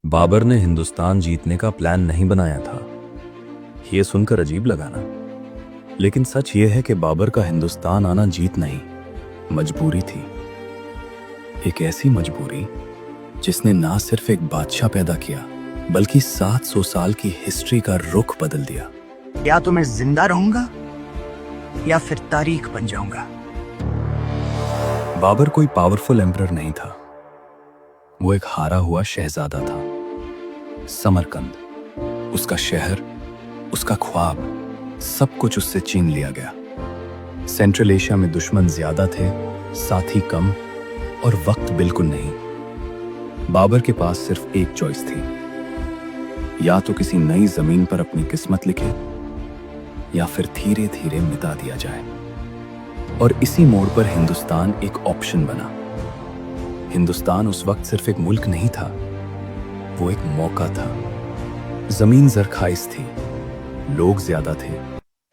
बाबर ने हिंदुस्तान जीतने का प्लान नहीं बनाया था। यह सुनकर अजीब लगा ना, लेकिन सच यह है कि बाबर का हिंदुस्तान आना जीत नहीं, मजबूरी थी। एक ऐसी मजबूरी जिसने ना सिर्फ एक बादशाह पैदा किया बल्कि 700 साल की हिस्ट्री का रुख बदल दिया। या तो मैं जिंदा रहूंगा या फिर तारीख बन जाऊंगा। बाबर कोई पावरफुल एम्परर नहीं था, वो एक हारा हुआ शहजादा था। समरकंद, उसका शहर, उसका ख्वाब, सब कुछ उससे छीन लिया गया। सेंट्रल एशिया में दुश्मन ज्यादा थे, साथी कम और वक्त बिल्कुल नहीं। बाबर के पास सिर्फ एक चॉइस थी, या तो किसी नई जमीन पर अपनी किस्मत लिखे या फिर धीरे धीरे मिटा दिया जाए। और इसी मोड़ पर हिंदुस्तान एक ऑप्शन बना। हिंदुस्तान उस वक्त सिर्फ एक मुल्क नहीं था, वो एक मौका था। जमीन जरखाइज थी, लोग ज्यादा थे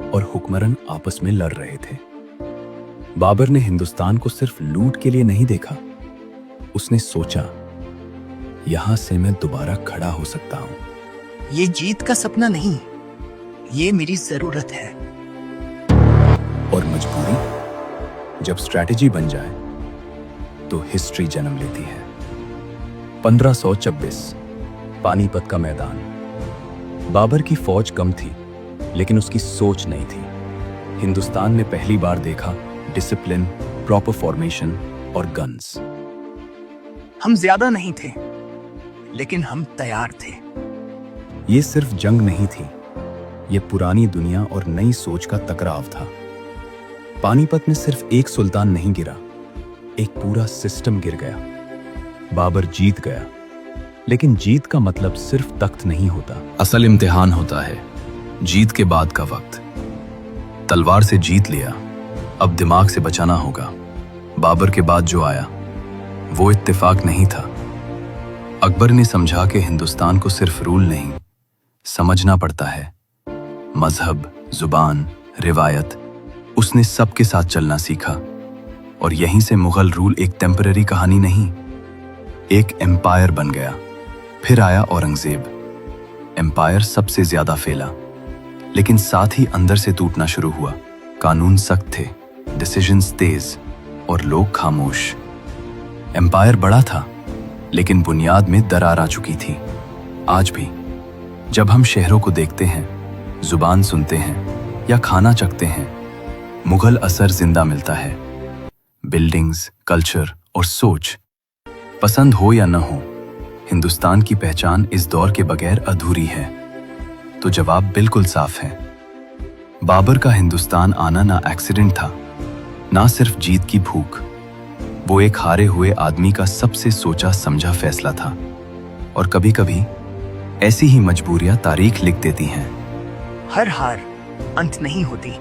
और हुक्मरान आपस में लड़ रहे थे। बाबर ने हिंदुस्तान को सिर्फ लूट के लिए नहीं देखा, उसने सोचा यहां से मैं दोबारा खड़ा हो सकता हूं। ये जीत का सपना नहीं, ये मेरी जरूरत है। और मजबूरी जब स्ट्रैटेजी बन जाए तो हिस्ट्री जन्म लेती है। 1526 पानीपत का मैदान। बाबर की फौज कम थी, लेकिन उसकी सोच नहीं थी। हिंदुस्तान ने पहली बार देखा डिसिप्लिन, प्रॉपर फॉर्मेशन और गन्स। हम ज्यादा नहीं थे, लेकिन हम तैयार थे। ये सिर्फ जंग नहीं थी, ये पुरानी दुनिया और नई सोच का टकराव था। पानीपत में सिर्फ एक सुल्तान नहीं गिरा, एक पूरा सिस्टम गिर गया। बाबर जीत गया, लेकिन जीत का मतलब सिर्फ तख्त नहीं होता। असल इम्तिहान होता है जीत के बाद का वक्त। तलवार से जीत लिया, अब दिमाग से बचाना होगा। बाबर के बाद जो आया वो इत्तेफाक नहीं था। अकबर ने समझा कि हिंदुस्तान को सिर्फ रूल नहीं समझना पड़ता है, मजहब, जुबान, रिवायत। उसने सबके साथ चलना सीखा और यहीं से मुगल रूल एक टेम्पररी कहानी नहीं, एक एम्पायर बन गया। फिर आया औरंगजेब। एम्पायर सबसे ज्यादा फैला, लेकिन साथ ही अंदर से टूटना शुरू हुआ। कानून सख्त थे, डिसीजंस तेज और लोग खामोश। एम्पायर बड़ा था, लेकिन बुनियाद में दरार आ चुकी थी। आज भी जब हम शहरों को देखते हैं, जुबान सुनते हैं या खाना चखते हैं, मुगल असर जिंदा मिलता है। बिल्डिंग्स, कल्चर और सोच, पसंद हो या न हो, हिंदुस्तान की पहचान इस दौर के बगैर अधूरी है। तो जवाब बिल्कुल साफ है, बाबर का हिंदुस्तान आना ना एक्सीडेंट था, ना सिर्फ जीत की भूख, वो एक हारे हुए आदमी का सबसे सोचा समझा फैसला था। और कभी कभी ऐसी ही मजबूरियां तारीख लिख देती हैं। हर हार अंत नहीं होती।